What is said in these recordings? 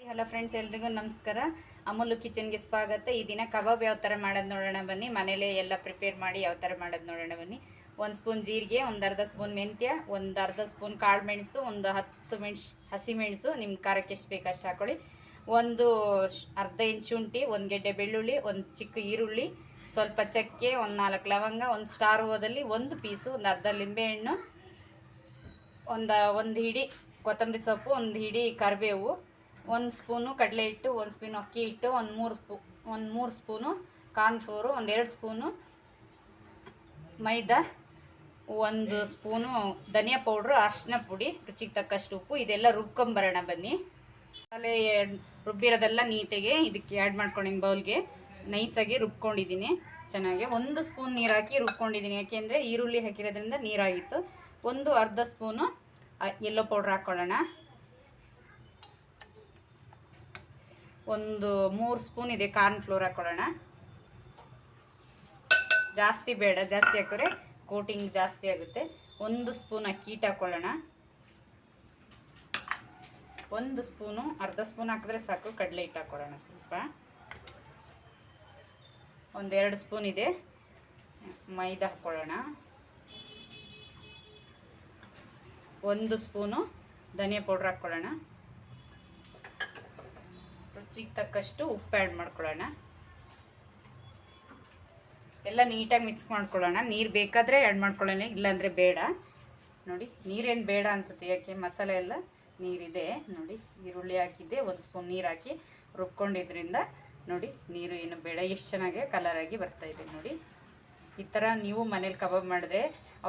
Hello friends, ಎಲ್ರಿಗೂ ನಮಸ್ಕಾರ. ಅಮೂಲು ಕಿಚನ್ಗೆ ಸ್ವಾಗತ. ಈ ದಿನ ಕಬಾಬ್ ಯಾವ ಥರ ಮಾಡೋದು ನೋಡೋಣ ಬನ್ನಿ. ಮನೇಲೇ ಎಲ್ಲ ಪ್ರಿಪೇರ್ ಮಾಡಿ ಯಾವ ಥರ ಮಾಡೋದು ನೋಡೋಣ ಬನ್ನಿ. 1 ಸ್ಪೂನ್ ಜೀರಿಗೆ, ಒಂದು ಅರ್ಧ ಸ್ಪೂನ್ ಮೆಂತ್ಯ, ಒಂದು ಅರ್ಧ ಸ್ಪೂನ್ ಕಾಳು ಮೆಣಸು, ಒಂದು 10 ಹಸಿಮೆಣಸು, ನಿಮ್ಮ ಖಾರಕ್ಕೆ ಎಷ್ಟು ಬೇಕು ಅಷ್ಟು ಹಾಕೊಳ್ಳಿ. ಒಂದು ಅರ್ಧ ಇಂಚ್ ಶುಂಠಿ, ಒಂದು ಗೆಡ್ಡೆ ಬೆಳ್ಳುಳ್ಳಿ, ಒಂದು ಚಿಕ್ಕ ಈರುಳ್ಳಿ, ಸ್ವಲ್ಪ ಚಕ್ಕೆ, ಒಂದು 4 ಲವಂಗ, ಒಂದು ಸ್ಟಾರ್ ಹೂವದಲ್ಲಿ ಒಂದು ಪೀಸು, ಒಂದು ಅರ್ಧ ಲಿಂಬೆಹಣ್ಣು, ಒಂದು ಹಿಡಿ ಕೊತ್ತಂಬರಿ ಸೊಪ್ಪು, ಒಂದು ಹಿಡಿ ಕರಿಬೇವು, 1 ಸ್ಪೂನು ಕಡಲೆ ಹಿಟ್ಟು, 1 ಸ್ಪೂನು ಅಕ್ಕಿ ಹಿಟ್ಟು, ಒಂದು 3 ಸ್ಪೂನು ಕಾರ್ನ್ಫ್ಲೋರು, ಒಂದು 2 ಸ್ಪೂನು ಮೈದಾ, 1 ಸ್ಪೂನು ಧನಿಯಾ ಪೌಡ್ರು, ಅರಿಶಿನ ಪುಡಿ, ರುಚಿಗೆ ತಕ್ಕಷ್ಟು ಉಪ್ಪು. ಇದೆಲ್ಲ ರುಬ್ಕೊಂಬರೋಣ ಬನ್ನಿ. ಮಸಾಲೆ ರುಬ್ಬಿರೋದೆಲ್ಲ ನೀಟಾಗಿ ಇದಕ್ಕೆ ಆ್ಯಡ್ ಮಾಡ್ಕೊಂಡಿದ್ದೀನಿ. ಬೌಲ್ಗೆ ನೈಸಾಗಿ ರುಬ್ಕೊಂಡಿದ್ದೀನಿ ಚೆನ್ನಾಗಿ. 1 ಸ್ಪೂನ್ ನೀರು ಹಾಕಿ ರುಬ್ಕೊಂಡಿದ್ದೀನಿ, ಯಾಕೆಂದರೆ ಈರುಳ್ಳಿ ಹಾಕಿರೋದ್ರಿಂದ ನೀರಾಗಿತ್ತು. ಅರ್ಧ ಸ್ಪೂನು ಯೆಲ್ಲೋ ಪೌಡ್ರ್ ಹಾಕ್ಕೊಳ್ಳೋಣ. 3 ಸ್ಪೂನ್ ಇದೆ ಕಾರ್ನ್ಫ್ಲೋರ್ ಹಾಕ್ಕೊಳ್ಳೋಣ. ಜಾಸ್ತಿ ಬೇಡ, ಜಾಸ್ತಿ ಹಾಕಿದ್ರೆ ಕೋಟಿಂಗ್ ಜಾಸ್ತಿ ಆಗುತ್ತೆ. 1 ಸ್ಪೂನ್ ಅಕ್ಕಿ ಹಿಟ್ಟು ಹಾಕ್ಕೊಳ್ಳೋಣ. 1 ಸ್ಪೂನು, ಅರ್ಧ ಸ್ಪೂನ್ ಹಾಕಿದ್ರೆ ಸಾಕು. ಕಡಲೆ ಹಿಟ್ಟು ಹಾಕ್ಕೊಳ್ಳೋಣ ಸ್ವಲ್ಪ. 2 ಸ್ಪೂನ್ ಇದೆ ಮೈದಾ ಹಾಕ್ಕೊಳ್ಳೋಣ. 1 ಸ್ಪೂನು ಧನಿಯಾ ಪೌಡ್ರ್ ಹಾಕ್ಕೊಳ್ಳೋಣ. ರುಚಿಗೆ ತಕ್ಕಷ್ಟು ಉಪ್ಪು ಆ್ಯಡ್ ಮಾಡ್ಕೊಳ್ಳೋಣ. ಎಲ್ಲ ನೀಟಾಗಿ ಮಿಕ್ಸ್ ಮಾಡ್ಕೊಳ್ಳೋಣ. ನೀರು ಬೇಕಾದರೆ ಆ್ಯಡ್ ಮಾಡ್ಕೊಳ್ಳೋಣ, ಇಲ್ಲಾಂದರೆ ಬೇಡ. ನೋಡಿ, ನೀರೇನು ಬೇಡ ಅನಿಸುತ್ತೆ, ಯಾಕೆ ಮಸಾಲೆ ಎಲ್ಲ ನೀರಿದೆ. ನೋಡಿ, ಈರುಳ್ಳಿ ಹಾಕಿದ್ದೆ, 1 ಸ್ಪೂನ್ ನೀರು ಹಾಕಿ ರುಬ್ಕೊಂಡಿದ್ರಿಂದ ನೋಡಿ, ನೀರು ಏನು ಬೇಡ. ಎಷ್ಟು ಚೆನ್ನಾಗಿ ಕಲರಾಗಿ ಬರ್ತಾಯಿದೆ ನೋಡಿ. ಈ ಥರ ನೀವು ಮನೇಲಿ ಕಬಾಬ್ ಮಾಡಿದ್ರೆ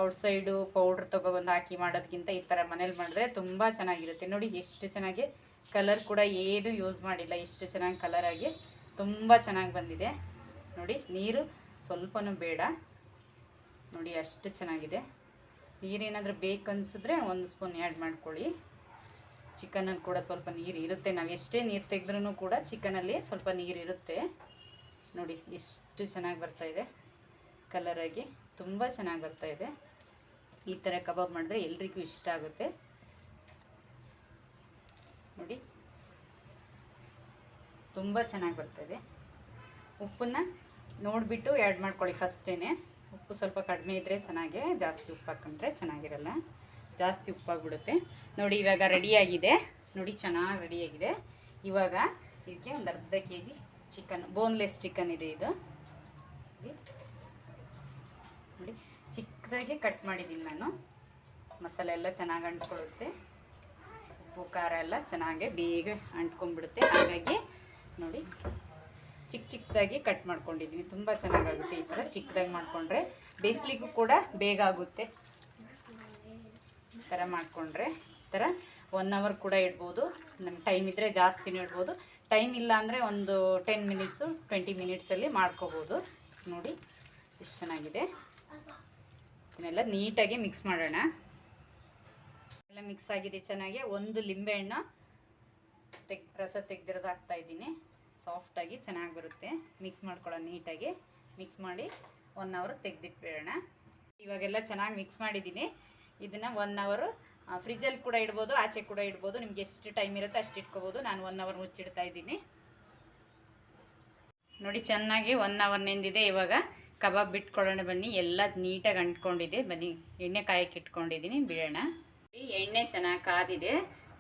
ಔಟ್ಸೈಡು ಪೌಡ್ರ್ ತೊಗೊಬಂದು ಹಾಕಿ ಮಾಡೋದಕ್ಕಿಂತ ಈ ಥರ ಮನೇಲಿ ಮಾಡಿದ್ರೆ ತುಂಬ ಚೆನ್ನಾಗಿರುತ್ತೆ. ನೋಡಿ, ಎಷ್ಟು ಚೆನ್ನಾಗಿ ಕಲರ್ ಕೂಡ ಏನು ಯೂಸ್ ಮಾಡಿಲ್ಲ, ಎಷ್ಟು ಚೆನ್ನಾಗಿ ಕಲರಾಗಿ ತುಂಬ ಚೆನ್ನಾಗಿ ಬಂದಿದೆ. ನೋಡಿ, ನೀರು ಸ್ವಲ್ಪನೂ ಬೇಡ. ನೋಡಿ, ಅಷ್ಟು ಚೆನ್ನಾಗಿದೆ. ನೀರೇನಾದರೂ ಬೇಕನ್ಸಿದ್ರೆ 1 ಸ್ಪೂನ್ ಆ್ಯಡ್ ಮಾಡ್ಕೊಳ್ಳಿ. ಚಿಕನಲ್ಲಿ ಕೂಡ ಸ್ವಲ್ಪ ನೀರು ಇರುತ್ತೆ. ನಾವು ಎಷ್ಟೇ ನೀರು ತೆಗೆದ್ರೂ ಕೂಡ ಚಿಕನಲ್ಲಿ ಸ್ವಲ್ಪ ನೀರು ಇರುತ್ತೆ. ನೋಡಿ, ಎಷ್ಟು ಚೆನ್ನಾಗಿ ಬರ್ತಾಯಿದೆ ಕಲರಾಗಿ, ತುಂಬ ಚೆನ್ನಾಗಿ ಬರ್ತಾಯಿದೆ. ಈ ಥರ ಕಬಾಬ್ ಮಾಡಿದ್ರೆ ಎಲ್ರಿಗೂ ಇಷ್ಟ ಆಗುತ್ತೆ. ನೋಡಿ, ತುಂಬ ಚೆನ್ನಾಗಿ ಬರ್ತಾಯಿದೆ. ಉಪ್ಪನ್ನು ನೋಡಿಬಿಟ್ಟು ಆ್ಯಡ್ ಮಾಡ್ಕೊಳ್ಳಿ ಫಸ್ಟೇ. ಉಪ್ಪು ಸ್ವಲ್ಪ ಕಡಿಮೆ ಇದ್ದರೆ ಚೆನ್ನಾಗೆ, ಜಾಸ್ತಿ ಉಪ್ಪು ಹಾಕೊಂಡ್ರೆ ಚೆನ್ನಾಗಿರಲ್ಲ, ಜಾಸ್ತಿ ಉಪ್ಪಾಗ್ಬಿಡುತ್ತೆ. ನೋಡಿ, ಇವಾಗ ರೆಡಿಯಾಗಿದೆ. ನೋಡಿ, ಚೆನ್ನಾಗಿ ರೆಡಿಯಾಗಿದೆ. ಇವಾಗ ಇದಕ್ಕೆ ಒಂದು ಅರ್ಧ kg ಚಿಕನ್, ಬೋನ್ಲೆಸ್ ಚಿಕನ್ ಇದೆ ಇದು. ನೋಡಿ, ಚಿಕ್ಕದಾಗಿ ಕಟ್ ಮಾಡಿದ್ದೀನಿ ನಾನು. ಮಸಾಲೆ ಎಲ್ಲ ಚೆನ್ನಾಗಿ ಅಂಟ್ಕೊಳ್ಳುತ್ತೆ, ಉಪ್ಪು ಖಾರ ಎಲ್ಲ ಚೆನ್ನಾಗಿ ಬೇಗ ಅಂಟ್ಕೊಂಡ್ಬಿಡುತ್ತೆ. ಹಾಗಾಗಿ ನೋಡಿ, ಚಿಕ್ಕದಾಗಿ ಕಟ್ ಮಾಡ್ಕೊಂಡಿದ್ದೀನಿ. ತುಂಬ ಚೆನ್ನಾಗಾಗುತ್ತೆ ಈ ಥರ ಚಿಕ್ಕದಾಗಿ ಮಾಡಿಕೊಂಡ್ರೆ. ಬೇಯಿಸ್ಲಿಕ್ಕೂ ಕೂಡ ಬೇಗ ಆಗುತ್ತೆ ಈ ಥರ ಮಾಡಿಕೊಂಡ್ರೆ. ಈ ಥರ 1 ಅವರ್ ಕೂಡ ಇಡ್ಬೋದು. ನಮ್ಗೆ ಟೈಮ್ ಇದ್ದರೆ ಜಾಸ್ತಿನೂ ಇಡ್ಬೋದು, ಟೈಮ್ ಇಲ್ಲ ಅಂದರೆ ಒಂದು 10 ಮಿನಿಟ್ಸು 20 ಮಿನಿಟ್ಸಲ್ಲಿ ಮಾಡ್ಕೋಬೋದು. ನೋಡಿ, ಎಷ್ಟು ಚೆನ್ನಾಗಿದೆ. ಇದನ್ನೆಲ್ಲ ನೀಟಾಗಿ ಮಿಕ್ಸ್ ಮಾಡೋಣ. ಎಲ್ಲ ಮಿಕ್ಸ್ ಆಗಿದೆ ಚೆನ್ನಾಗಿ. 1 ಲಿಂಬೆಹಣ್ಣು ರಸ ತೆಗೆದಿರೋದು ಹಾಕ್ತಾಯಿದ್ದೀನಿ. ಸಾಫ್ಟಾಗಿ ಚೆನ್ನಾಗಿ ಬರುತ್ತೆ. ಮಿಕ್ಸ್ ಮಾಡ್ಕೊಳ್ಳೋಣ ನೀಟಾಗಿ. ಮಿಕ್ಸ್ ಮಾಡಿ 1 ಅವರ್ ತೆಗೆದಿಟ್ಬಿಡೋಣ. ಇವಾಗೆಲ್ಲ ಚೆನ್ನಾಗಿ ಮಿಕ್ಸ್ ಮಾಡಿದ್ದೀನಿ. ಇದನ್ನು 1 ಅವರು ಫ್ರಿಜ್ಜಲ್ಲಿ ಕೂಡ ಇಡ್ಬೋದು, ಆಚೆ ಕೂಡ ಇಡ್ಬೋದು. ನಿಮ್ಗೆ ಎಷ್ಟು ಟೈಮ್ ಇರುತ್ತೆ ಅಷ್ಟು ಇಟ್ಕೋಬೋದು. ನಾನು 1 ಅವರ್ ಮುಚ್ಚಿಡ್ತಾ ಇದ್ದೀನಿ. ನೋಡಿ, ಚೆನ್ನಾಗಿ 1 ಅವರ್ ನೆಂದಿದೆ. ಇವಾಗ ಕಬಾಬ್ ಬಿಟ್ಕೊಳ್ಳೋಣ ಬನ್ನಿ. ಎಲ್ಲ ನೀಟಾಗಿ ಅಂಟ್ಕೊಂಡಿದೆ. ಬನ್ನಿ, ಎಣ್ಣೆ ಕಾಯಕ್ಕೆ ಇಟ್ಕೊಂಡಿದ್ದೀನಿ, ಬಿಡೋಣ. ಎಣ್ಣೆ ಚೆನ್ನಾಗಿ ಕಾದಿದೆ.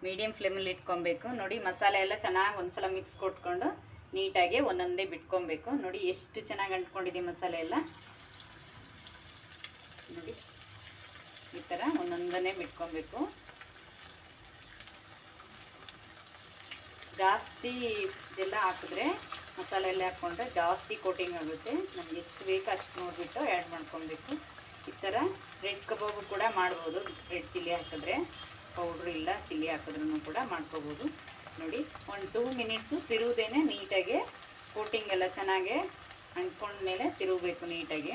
ಮೀಡಿಯಮ್ ಫ್ಲೇಮಲ್ಲಿ ಇಟ್ಕೊಬೇಕು. ನೋಡಿ, ಮಸಾಲೆ ಎಲ್ಲ ಚೆನ್ನಾಗಿ ಒಂದ್ಸಲ ಮಿಕ್ಸ್ ಕೊಟ್ಕೊಂಡು ನೀಟಾಗಿ ಒಂದೊಂದೇ ಬಿಟ್ಕೊಬೇಕು. ನೋಡಿ, ಎಷ್ಟು ಚೆನ್ನಾಗಿ ಅಂಟ್ಕೊಂಡಿದೆ ಮಸಾಲೆ ಎಲ್ಲ. ನೋಡಿ, ಈ ಥರ ಒಂದೊಂದನ್ನೇ ಬಿಟ್ಕೊಬೇಕು. ಜಾಸ್ತಿ ಇದೆಲ್ಲ ಹಾಕಿದ್ರೆ, ಮಸಾಲೆ ಎಲ್ಲ ಹಾಕ್ಕೊಂಡ್ರೆ ಜಾಸ್ತಿ ಕೋಟಿಂಗ್ ಆಗುತ್ತೆ. ನಮ್ಗೆ ಎಷ್ಟು ಬೇಕೋ ಅಷ್ಟು ನೋಡಿಬಿಟ್ಟು ಆ್ಯಡ್ ಮಾಡ್ಕೊಬೇಕು. ಈ ಥರ ರೆಡ್ ಕಬಾಬು ಕೂಡ ಮಾಡ್ಬೋದು. ರೆಡ್ ಚಿಲ್ಲಿ ಹಾಕಿದ್ರೆ, ಪೌಡ್ರು ಇಲ್ಲ ಚಿಲ್ಲಿ ಹಾಕಿದ್ರೂ ಕೂಡ ಮಾಡ್ಕೋಬೋದು. ನೋಡಿ, 1-2 ಮಿನಿಟ್ಸು ತಿರುವುದೇನೆ ನೀಟಾಗಿ ಕೋಟಿಂಗ್ ಎಲ್ಲ ಚೆನ್ನಾಗಿ ಅಂಟ್ಕೊಂಡ್ಮೇಲೆ ತಿರುಗಬೇಕು ನೀಟಾಗಿ.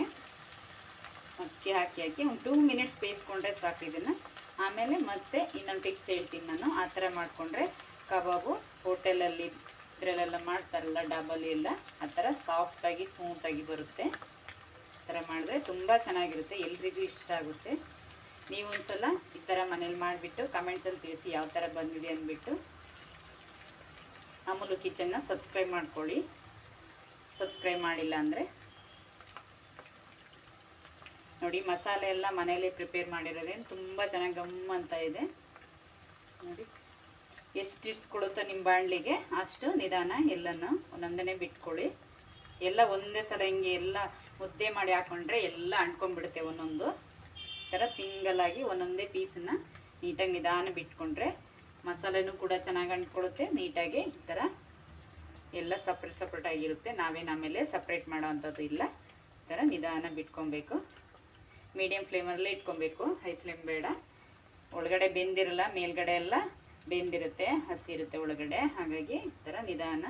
ಮಚ್ಚಿ ಹಾಕಿ ಒಂದು 2 ಮಿನಿಟ್ಸ್ ಬೇಯಿಸ್ಕೊಂಡ್ರೆ ಸಾಕು ಇದನ್ನು. ಆಮೇಲೆ ಮತ್ತೆ ಇನ್ನೊಂದು ಟಿಪ್ಸ್ ಹೇಳ್ತೀನಿ ನಾನು. ಆ ಥರ ಮಾಡಿಕೊಂಡ್ರೆ ಕಬಾಬು ಹೋಟೆಲಲ್ಲಿ ಇದರಲ್ಲೆಲ್ಲ ಮಾಡ್ತಾರಲ್ಲ, ಡಾಬಲ್ಲಿ ಎಲ್ಲ, ಆ ಥರ ಸಾಫ್ಟಾಗಿ ಸ್ಮೂತಾಗಿ ಬರುತ್ತೆ. ಈ ಥರ ಮಾಡಿದ್ರೆ ತುಂಬ ಚೆನ್ನಾಗಿರುತ್ತೆ, ಎಲ್ರಿಗೂ ಇಷ್ಟ ಆಗುತ್ತೆ. ನೀವು ಒಂದ್ಸಲ ಈ ಥರ ಮನೇಲಿ ಮಾಡಿಬಿಟ್ಟು ಕಮೆಂಟ್ಸಲ್ಲಿ ತಿಳಿಸಿ ಯಾವ ಥರ ಬಂದಿದೆ ಅಂದ್ಬಿಟ್ಟು. ಅಮೂಲು ಕಿಚನ್ನ ಸಬ್ಸ್ಕ್ರೈಬ್ ಮಾಡ್ಕೊಳ್ಳಿ, ಸಬ್ಸ್ಕ್ರೈಬ್ ಮಾಡಿಲ್ಲ ಅಂದರೆ. ನೋಡಿ ಮಸಾಲೆ ಎಲ್ಲ ಮನೆಯಲ್ಲೇ ಪ್ರಿಪೇರ್ ಮಾಡಿರೋದೇನು ತುಂಬ ಚೆನ್ನಾಗಿ ಗಮ್ ಅಂತ ಇದೆ. ನೋಡಿ ಎಷ್ಟು ಇಸ್ಕೊಳುತ್ತೋ ನಿಮ್ಮ ಬಾಣಲಿಗೆ ಅಷ್ಟು ನಿಧಾನ ಎಲ್ಲನೂ ಒಂದೊಂದನೇ ಬಿಟ್ಕೊಳ್ಳಿ. ಎಲ್ಲ ಒಂದೇ ಸಲ ಹಿಂಗೆ ಎಲ್ಲ ಮುದ್ದೆ ಮಾಡಿ ಹಾಕ್ಕೊಂಡ್ರೆ ಎಲ್ಲ ಅಂಟ್ಕೊಂಡ್ಬಿಡುತ್ತೆ. ಒಂದೊಂದು ಈ ಥರ ಸಿಂಗಲಾಗಿ ಒಂದೊಂದೇ ಪೀಸನ್ನು ನೀಟಾಗಿ ನಿಧಾನ ಬಿಟ್ಕೊಂಡ್ರೆ ಮಸಾಲೆನೂ ಕೂಡ ಚೆನ್ನಾಗಿ ಅಂಟ್ಕೊಳ್ಳುತ್ತೆ. ನೀಟಾಗಿ ಈ ಥರ ಎಲ್ಲ ಸಪ್ರೇಟ್ ಆಗಿರುತ್ತೆ. ನಾವೇನು ಆಮೇಲೆ ಸಪ್ರೇಟ್ ಮಾಡೋ ಅಂಥದ್ದು ಇಲ್ಲ. ಈ ಥರ ನಿಧಾನ ಬಿಟ್ಕೊಬೇಕು. ಮೀಡಿಯಮ್ ಫ್ಲೇಮಲ್ಲೇ ಇಟ್ಕೊಬೇಕು, ಹೈ ಫ್ಲೇಮ್ ಬೇಡ. ಒಳಗಡೆ ಬೆಂದಿರಲ್ಲ, ಮೇಲ್ಗಡೆ ಎಲ್ಲ ಬೆಂದಿರುತ್ತೆ, ಹಸಿ ಇರುತ್ತೆ ಒಳಗಡೆ. ಹಾಗಾಗಿ ಈ ಥರ ನಿಧಾನ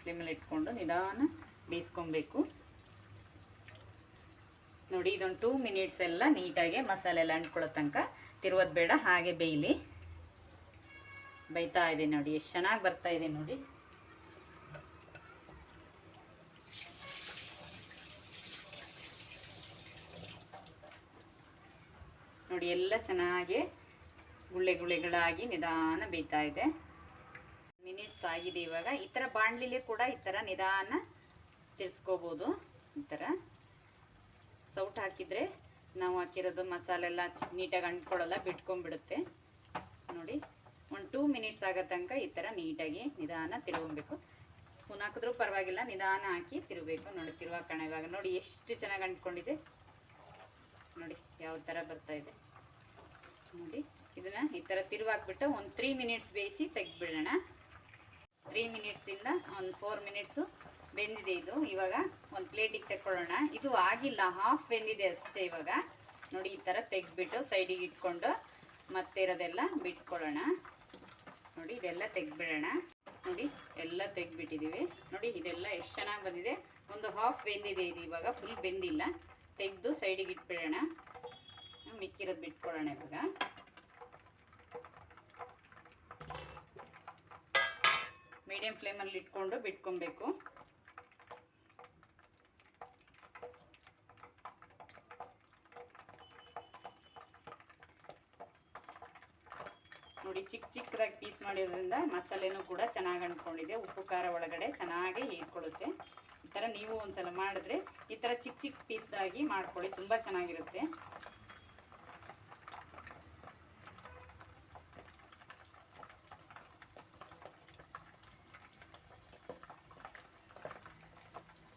ಫ್ಲೇಮಲ್ಲಿ ಇಟ್ಕೊಂಡು ನಿಧಾನ ಬೇಯಿಸ್ಕೊಬೇಕು. ನೋಡಿ ಇದೊಂದು 2 ಮಿನಿಟ್ಸ್ ಎಲ್ಲ ನೀಟಾಗಿ ಮಸಾಲೆ ಎಲ್ಲ ಅಂಟ್ಕೊಳ್ಳೋ ತನಕ ತಿರುಗೋದು ಬೇಡ, ಹಾಗೆ ಬೇಯಲಿ. ಬೇಯ್ತಾ ಇದೆ ನೋಡಿ, ಎಷ್ಟು ಚೆನ್ನಾಗಿ ಬರ್ತಾ ಇದೆ ನೋಡಿ. ನೋಡಿ ಎಲ್ಲ ಚೆನ್ನಾಗಿ ಗುಳ್ಳೆಗಳಾಗಿ ನಿಧಾನ ಬೇಯ್ತಾ ಇದೆ. ಮಿನಿಟ್ಸ್ ಆಗಿದೆ. ಇವಾಗ ಈ ಥರ ಬಾಣಲಿಲಿ ಕೂಡ ಈ ಥರ ನಿಧಾನ ತಿರ್ಸ್ಕೋಬೋದು. ಈ ಥರ ಸೌಟ್ ಹಾಕಿದರೆ ನಾವು ಹಾಕಿರೋದು ಮಸಾಲೆ ಎಲ್ಲ ನೀಟಾಗಿ ಅಂಟ್ಕೊಳ್ಳಲ್ಲ, ಬಿಟ್ಕೊಂಡ್ಬಿಡುತ್ತೆ. ನೋಡಿ ಒಂದು 2 ಮಿನಿಟ್ಸ್ ಆಗೋ ತನಕ ಈ ಥರ ನೀಟಾಗಿ ನಿಧಾನ ತಿರುಗಬೇಕು. ಸ್ಪೂನ್ ಹಾಕಿದ್ರೂ ಪರವಾಗಿಲ್ಲ, ನಿಧಾನ ಹಾಕಿ ತಿರುಗಬೇಕು. ನೋಡಿ ತಿರುವಾಕೋಣ ಇವಾಗ. ನೋಡಿ ಎಷ್ಟು ಚೆನ್ನಾಗಿ ಅಂಟ್ಕೊಂಡಿದೆ ನೋಡಿ, ಯಾವ ಥರ ಬರ್ತಾ ಇದೆ ನೋಡಿ. ಇದನ್ನ ಈ ಥರ ತಿರುವಾಕ್ಬಿಟ್ಟು ಒಂದು 3 ಮಿನಿಟ್ಸ್ ಬೇಯಿಸಿ ತೆಗೆದ್ಬಿಡೋಣ. 3 ಮಿನಿಟ್ಸಿಂದ ಒಂದು 4 ಮಿನಿಟ್ಸು ಬೆಂದಿದೆ ಇದು. ಇವಾಗ ಒಂದು ಪ್ಲೇಟಿಗೆ ತೆಕ್ಕೊಳ್ಳೋಣ. ಇದು ಆಗಿಲ್ಲ, ಹಾಫ್ ಬೆಂದಿದೆ ಅಷ್ಟೇ. ಇವಾಗ ನೋಡಿ ಈ ಥರ ತೆಗೆದ್ಬಿಟ್ಟು ಸೈಡಿಗೆ ಇಟ್ಕೊಂಡು ಮತ್ತೆ ಇರೋದೆಲ್ಲ ಬಿಟ್ಕೊಳ್ಳೋಣ. ನೋಡಿ ಇದೆಲ್ಲ ತೆಗೆದ್ಬಿಡೋಣ. ನೋಡಿ ಎಲ್ಲ ತೆಗೆದ್ಬಿಟ್ಟಿದ್ದೀವಿ. ನೋಡಿ ಇದೆಲ್ಲ ಎಷ್ಟು ಚೆನ್ನಾಗಿ ಬಂದಿದೆ. ಒಂದು ಹಾಫ್ ಬೆಂದಿದೆ ಇದು, ಇವಾಗ ಫುಲ್ ಬೆಂದಿಲ್ಲ. ತೆಗೆದು ಸೈಡಿಗೆ ಇಟ್ಬಿಡೋಣ. ಮಿಕ್ಕಿರೋದು ಬಿಟ್ಕೊಳ್ಳೋಣ. ಇವಾಗ ಮೀಡಿಯಂ ಫ್ಲೇಮಲ್ಲಿ ಇಟ್ಕೊಂಡು ಬಿಟ್ಕೊಬೇಕು. ನೋಡಿ ಚಿಕ್ಕದಾಗಿ ಪೀಸ್ ಮಾಡಿರೋದ್ರಿಂದ ಮಸಾಲೆನೂ ಕೂಡ ಚೆನ್ನಾಗಿ ಅಂಟ್ಕೊಂಡಿದೆ. ಉಪ್ಪು ಖಾರ ಒಳಗಡೆ ಚೆನ್ನಾಗಿ ಹೀರ್ಕೊಳ್ಳುತ್ತೆ. ಈ ಥರ ನೀವು ಒಂದ್ಸಲ ಮಾಡಿದ್ರೆ ಈ ಥರ ಚಿಕ್ಕ ಪೀಸ್ದಾಗಿ ಮಾಡ್ಕೊಳ್ಳಿ, ತುಂಬ ಚೆನ್ನಾಗಿರುತ್ತೆ.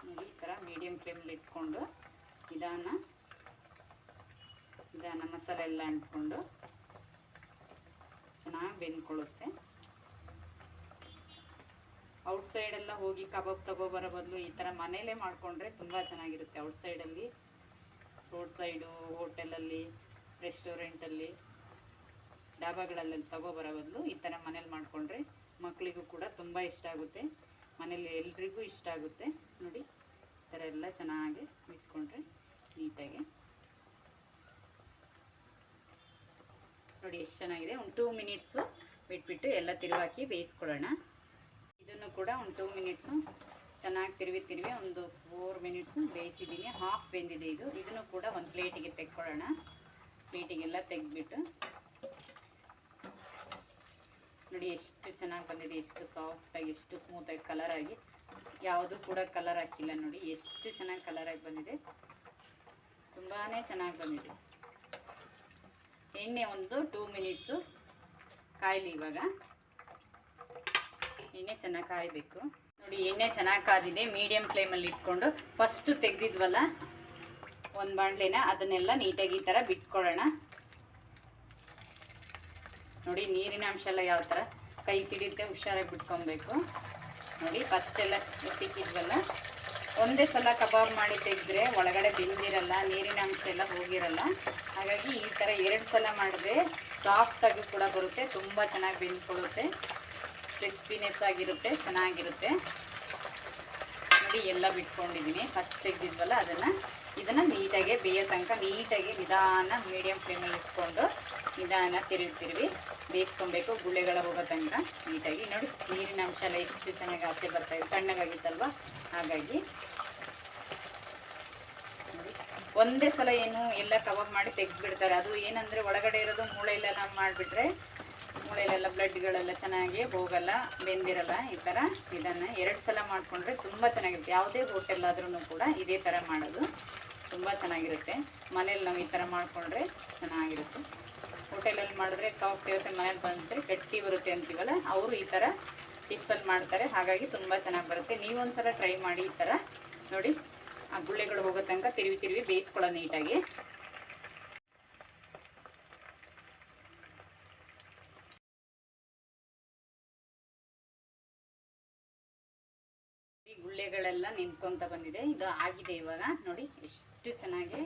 ನೋಡಿ ಈ ಥರ ಮೀಡಿಯಂ ಫ್ಲೇಮಲ್ಲಿ ಇಟ್ಕೊಂಡು ನಿಧಾನ ಮಸಾಲೆ ಎಲ್ಲ ಅಂಟ್ಕೊಂಡು ಚೆನ್ನಾಗಿ ಬೆಂದ್ಕೊಳ್ಳುತ್ತೆ. ಔಟ್ಸೈಡೆಲ್ಲ ಹೋಗಿ ಕಬಾಬ್ ತಗೋಬರೋ ಬದಲು ಈ ಥರ ಮನೇಲೇ ಮಾಡಿಕೊಂಡ್ರೆ ತುಂಬ ಚೆನ್ನಾಗಿರುತ್ತೆ. ಔಟ್ಸೈಡಲ್ಲಿ, ರೋಡ್ ಸೈಡು, ಹೋಟೆಲಲ್ಲಿ, ರೆಸ್ಟೋರೆಂಟಲ್ಲಿ, ಡಾಬಾಗಳಲ್ಲೆಲ್ಲ ತಗೋಬರೋ ಬದಲು ಈ ಥರ ಮನೇಲಿ ಮಾಡಿಕೊಂಡ್ರೆ ಮಕ್ಕಳಿಗೂ ಕೂಡ ತುಂಬ ಇಷ್ಟ ಆಗುತ್ತೆ. ಮನೇಲಿ ಎಲ್ರಿಗೂ ಇಷ್ಟ ಆಗುತ್ತೆ. ನೋಡಿ ಈ ಥರ ಎಲ್ಲ ಚೆನ್ನಾಗಿ ಇಟ್ಕೊಂಡ್ರೆ ನೀಟಾಗಿ. ನೋಡಿ ಎಷ್ಟು ಚೆನ್ನಾಗಿದೆ. ಒಂದು 2 ಮಿನಿಟ್ಸು ಬಿಟ್ಬಿಟ್ಟು ಎಲ್ಲ ತಿರುವಾಕಿ ಬೇಯಿಸ್ಕೊಳ್ಳೋಣ. ಇದನ್ನು ಕೂಡ ಒಂದು 2 ಮಿನಿಟ್ಸು ಚೆನ್ನಾಗಿ ತಿರುವಿ ಒಂದು 4 ಮಿನಿಟ್ಸು ಬೇಯಿಸಿದ್ದೀನಿ. ಹಾಫ್ ಬೆಂದಿದೆ ಇದು. ಇದನ್ನು ಕೂಡ ಒಂದು ಪ್ಲೇಟಿಗೆ ತೆಕ್ಕೊಳ್ಳೋಣ. ಪ್ಲೇಟಿಗೆಲ್ಲ ತೆಗೆದ್ಬಿಟ್ಟು ನೋಡಿ ಎಷ್ಟು ಚೆನ್ನಾಗಿ ಬಂದಿದೆ, ಎಷ್ಟು ಸಾಫ್ಟಾಗಿ, ಎಷ್ಟು ಸ್ಮೂತಾಗಿ ಕಲರಾಗಿ. ಯಾವುದು ಕೂಡ ಕಲರ್ ಹಾಕಿಲ್ಲ. ನೋಡಿ ಎಷ್ಟು ಚೆನ್ನಾಗಿ ಕಲರಾಗಿ ಬಂದಿದೆ, ತುಂಬಾ ಚೆನ್ನಾಗಿ ಬಂದಿದೆ. ಎಣ್ಣೆ ಒಂದು 2 ಮಿನಿಟ್ಸು ಕಾಯಲಿ. ಇವಾಗ ಎಣ್ಣೆ ಚೆನ್ನಾಗಿ ಕಾಯಬೇಕು. ನೋಡಿ ಎಣ್ಣೆ ಚೆನ್ನಾಗಿ ಕಾದಿದೆ. ಮೀಡಿಯಂ ಫ್ಲೇಮಲ್ಲಿ ಇಟ್ಕೊಂಡು ಫಸ್ಟು ತೆಗೆದಿದ್ವಲ್ಲ ಒಂದು ಬಾಣಲೆನ, ಅದನ್ನೆಲ್ಲ ನೀಟಾಗಿ ಈ ಥರ ಬಿಟ್ಕೊಳ್ಳೋಣ. ನೋಡಿ ನೀರಿನ ಅಂಶ ಎಲ್ಲ ಯಾವ ಥರ ಕೈ ಸಿಡಿಯುತ್ತೆ, ಹುಷಾರಾಗಿ ಬಿಟ್ಕೊಬೇಕು. ನೋಡಿ ಫಸ್ಟೆಲ್ಲ ಎತ್ತಿಕ್ಕಿದ್ವಲ್ಲ, ಒಂದೇ ಸಲ ಕಬಾಬ್ ಮಾಡಿ ತೆಗೆದ್ರೆ ಒಳಗಡೆ ಬೆಂದಿರಲ್ಲ, ನೀರಿನ ಅಂಶ ಎಲ್ಲ ಹೋಗಿರಲ್ಲ. ಹಾಗಾಗಿ ಈ ಥರ 2 ಸಲ ಮಾಡಿದ್ರೆ ಸಾಫ್ಟಾಗಿ ಕೂಡ ಬರುತ್ತೆ, ತುಂಬ ಚೆನ್ನಾಗಿ ಬೆಂದ್ಕೊಳ್ಳುತ್ತೆ, ಕ್ರಿಸ್ಪಿನೆಸ್ ಆಗಿರುತ್ತೆ, ಚೆನ್ನಾಗಿರುತ್ತೆ. ನೋಡಿ ಎಲ್ಲ ಬಿಟ್ಕೊಂಡಿದ್ದೀನಿ. ಫಸ್ಟ್ ತೆಗೆದಿದ್ವಲ್ಲ ಇದನ್ನು ನೀಟಾಗಿ ಬೇಯೋ ತನಕ ನೀಟಾಗಿ ನಿಧಾನ ಮೀಡಿಯಂ ಫ್ಲೇಮಲ್ಲಿ ಇಟ್ಕೊಂಡು ನಿಧಾನ ತಿರುವಿ ಬೇಯಿಸ್ಕೊಬೇಕು, ಗುಳ್ಳೆಗಳ ಹೋಗೋ ತನಕ ನೀಟಾಗಿ. ನೋಡಿ ನೀರಿನ ಅಂಶ ಎಲ್ಲ ಎಷ್ಟು ಚೆನ್ನಾಗಿ ಆಚೆ ಬರ್ತಾಯಿದೆ, ತಣ್ಣಗಾಗಿತ್ತಲ್ವ. ಹಾಗಾಗಿ ನೋಡಿ ಒಂದೇ ಸಲ ಏನು ಎಲ್ಲ ಕಬಾಬ್ ಮಾಡಿ ತೆಗೆದ್ಬಿಡ್ತಾರೆ. ಅದು ಏನಂದರೆ ಒಳಗಡೆ ಇರೋದು ಮೂಳೆ ಎಲ್ಲ ಮಾಡಿಬಿಟ್ರೆ ಮೂಳೆಲೆಲ್ಲ ಬ್ಲಡ್ಗಳೆಲ್ಲ ಚೆನ್ನಾಗಿ ಹೋಗಲ್ಲ, ಬೆಂದಿರಲ್ಲ. ಈ ಥರ ಇದನ್ನು 2 ಸಲ ಮಾಡಿಕೊಂಡ್ರೆ ತುಂಬ ಚೆನ್ನಾಗಿರುತ್ತೆ. ಯಾವುದೇ ಹೋಟೆಲ್ ಆದ್ರೂ ಕೂಡ ಇದೇ ಥರ ಮಾಡೋದು ತುಂಬ ಚೆನ್ನಾಗಿರುತ್ತೆ. ಮನೇಲಿ ನಾವು ಈ ಥರ ಮಾಡಿಕೊಂಡ್ರೆ ಚೆನ್ನಾಗಿರುತ್ತೆ. ಹೋಟೆಲಲ್ಲಿ ಮಾಡಿದ್ರೆ ಸಾಫ್ಟ್ ಇರುತ್ತೆ, ಮನೇಲಿ ಬಂದರೆ ಗಟ್ಟಿ ಬರುತ್ತೆ ಅಂತೀವಲ್ಲ, ಅವರು ಈ ಥರ ಟಿಪ್ಸಲ್ಲಿ ಮಾಡ್ತಾರೆ. ಹಾಗಾಗಿ ತುಂಬ ಚೆನ್ನಾಗಿ ಬರುತ್ತೆ. ನೀವೊಂದ್ಸಲ ಟ್ರೈ ಮಾಡಿ. ಈ ಥರ ನೋಡಿ, ಆ ಗುಳ್ಳೆಗಳು ಹೋಗೋ ತನಕ ತಿರುವಿ ಬೇಯಿಸ್ಕೊಳ್ಳೋ ನೀಟಾಗಿ. ಈ ಗುಳ್ಳೆಗಳೆಲ್ಲ ನಿಂತ್ಕೊಂತ ಬಂದಿದೆ. ಇದು ಆಗಿದೆ ಇವಾಗ. ನೋಡಿ ಎಷ್ಟು ಚೆನ್ನಾಗಿ,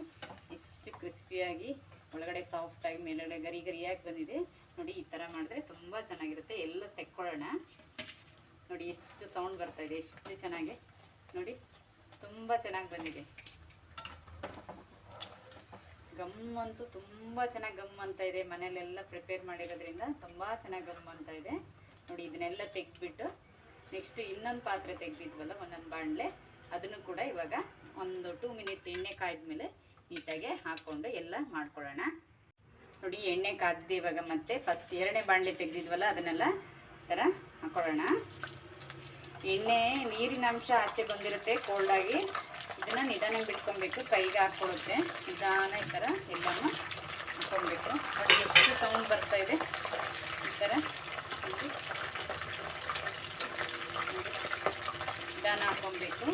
ಎಷ್ಟು ಕ್ರಿಸ್ಪಿಯಾಗಿ, ಒಳಗಡೆ ಸಾಫ್ಟಾಗಿ, ಮೇಲ್ಗಡೆ ಗರಿ ಗರಿಯಾಗಿ ಬಂದಿದೆ. ನೋಡಿ ಈ ಥರ ಮಾಡಿದ್ರೆ ತುಂಬ ಚೆನ್ನಾಗಿರುತ್ತೆ. ಎಲ್ಲ ತೆಕ್ಕೊಳ್ಳೋಣ. ನೋಡಿ ಎಷ್ಟು ಸೌಂಡ್ ಬರ್ತಾ ಇದೆ, ಎಷ್ಟು ಚೆನ್ನಾಗಿ. ನೋಡಿ ತುಂಬ ಚೆನ್ನಾಗಿ ಬಂದಿದೆ. ಗಮ್ ಅಂತೂ ತುಂಬ ಚೆನ್ನಾಗಿ ಗಮ್ ಅಂತ ಇದೆ. ಮನೇಲೆಲ್ಲ ಪ್ರಿಪೇರ್ ಮಾಡಿರೋದ್ರಿಂದ ತುಂಬ ಚೆನ್ನಾಗಿ ಗಮ್ ಅಂತ ಇದೆ. ನೋಡಿ ಇದನ್ನೆಲ್ಲ ತೆಗೆದ್ಬಿಟ್ಟು ನೆಕ್ಸ್ಟ್ ಇನ್ನೊಂದು ಪಾತ್ರೆ ತೆಗೆದಿದ್ವಲ್ಲ, ಒಂದೊಂದು ಬಾಣಲೆ, ಅದನ್ನು ಕೂಡ ಇವಾಗ ಒಂದು 2 ಮಿನಿಟ್ಸ್ ಎಣ್ಣೆ ಕಾಯ್ದ್ಮೇಲೆ ನೀಟಾಗಿ ಹಾಕ್ಕೊಂಡು ಎಲ್ಲ ಮಾಡ್ಕೊಳ್ಳೋಣ. ನೋಡಿ ಎಣ್ಣೆ ಕಾದಿದೆ ಇವಾಗ. ಮತ್ತೆ ಫಸ್ಟ್ 2ನೇ ಬಾಣಲೆ ತೆಗೆದಿದ್ವಲ್ಲ, ಅದನ್ನೆಲ್ಲ ಈ ಥರ ಹಾಕ್ಕೊಳ್ಳೋಣ. ಎಣ್ಣೆ ನೀರಿನ ಅಂಶ ಆಚೆ ಬಂದಿರುತ್ತೆ ಕೋಲ್ಡಾಗಿ. ಇದನ್ನು ನಿಧಾನ ಬಿಟ್ಕೊಬೇಕು, ಕೈಗೆ ಹಾಕ್ಕೊಳ್ಳುತ್ತೆ. ನಿಧಾನ ಈ ಥರ ಎಲ್ಲನೂ ಹಾಕ್ಕೊಬೇಕು. ನೋಡಿ ಎಷ್ಟು ಸೌಂಡ್ ಬರ್ತಾ ಇದೆ. ಈ ಥರ ನಿಧಾನ ಹಾಕ್ಕೊಬೇಕು.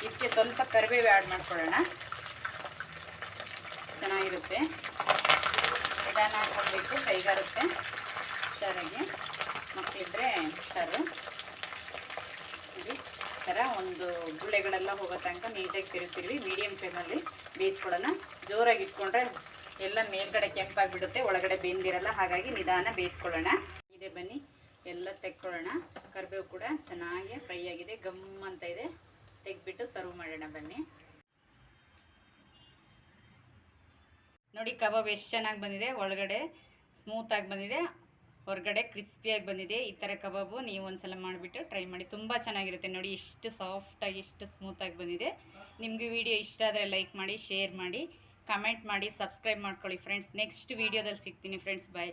ಇದಕ್ಕೆ ಸ್ವಲ್ಪ ಕರಿಬೇವು ಆ್ಯಡ್ ಮಾಡ್ಕೊಳ್ಳೋಣ, ಚೆನ್ನಾಗಿರುತ್ತೆ. ನಿಧಾನ ಹಾಕ್ಕೊಬೇಕು, ಕೈಗಾರುತ್ತೆ ಹುಷಾರಾಗಿ. ಮಕ್ಕಳಿದ್ರೆ ಹುಷಾರು. ಈ ಥರ ಒಂದು ಗುಳ್ಳೆಗಳೆಲ್ಲ ಹೋಗೋ ತನಕ ನೀಟಾಗಿ ತಿರುವಿ ಮೀಡಿಯಮ್ ಫ್ಲೇಮಲ್ಲಿ ಬೇಯಿಸ್ಕೊಳ್ಳೋಣ. ಜೋರಾಗಿ ಇಟ್ಕೊಂಡ್ರೆ ಎಲ್ಲ ಮೇಲ್ಗಡೆ ಕೆಂಪಾಗಿಬಿಡುತ್ತೆ, ಒಳಗಡೆ ಬೆಂದಿರಲ್ಲ. ಹಾಗಾಗಿ ನಿಧಾನ ಬೇಯಿಸ್ಕೊಳ್ಳೋಣ. ಇದೆ ಬನ್ನಿ, ಎಲ್ಲ ತೆಕ್ಕೊಳ್ಳೋಣ. ಕರಿಬೇವು ಕೂಡ ಚೆನ್ನಾಗಿ ಫ್ರೈ ಆಗಿದೆ, ಗಮ್ ಅಂತ ಇದೆ. ತೆಗೆದ್ಬಿಟ್ಟು ಸರ್ವ್ ಮಾಡೋಣ ಬನ್ನಿ. ನೋಡಿ ಕಬಾಬ್ ಎಷ್ಟು ಚೆನ್ನಾಗಿ ಬಂದಿದೆ. ಒಳಗಡೆ ಸ್ಮೂತಾಗಿ ಬಂದಿದೆ, ಹೊರಗಡೆ ಕ್ರಿಸ್ಪಿಯಾಗಿ ಬಂದಿದೆ. ಈ ಥರ ಕಬಾಬು ನೀವು ಒಂದ್ಸಲ ಮಾಡಿಬಿಟ್ಟು ಟ್ರೈ ಮಾಡಿ, ತುಂಬ ಚೆನ್ನಾಗಿರುತ್ತೆ. ನೋಡಿ ಎಷ್ಟು ಸಾಫ್ಟಾಗಿ, ಎಷ್ಟು ಸ್ಮೂತಾಗಿ ಬಂದಿದೆ. ನಿಮಗೆ ವಿಡಿಯೋ ಇಷ್ಟ ಆದರೆ ಲೈಕ್ ಮಾಡಿ, ಶೇರ್ ಮಾಡಿ, ಕಮೆಂಟ್ ಮಾಡಿ, ಸಬ್ಸ್ಕ್ರೈಬ್ ಮಾಡ್ಕೊಳ್ಳಿ ಫ್ರೆಂಡ್ಸ್. ನೆಕ್ಸ್ಟ್ ವಿಡಿಯೋದಲ್ಲಿ ಸಿಗ್ತೀನಿ ಫ್ರೆಂಡ್ಸ್. ಬಾಯ್.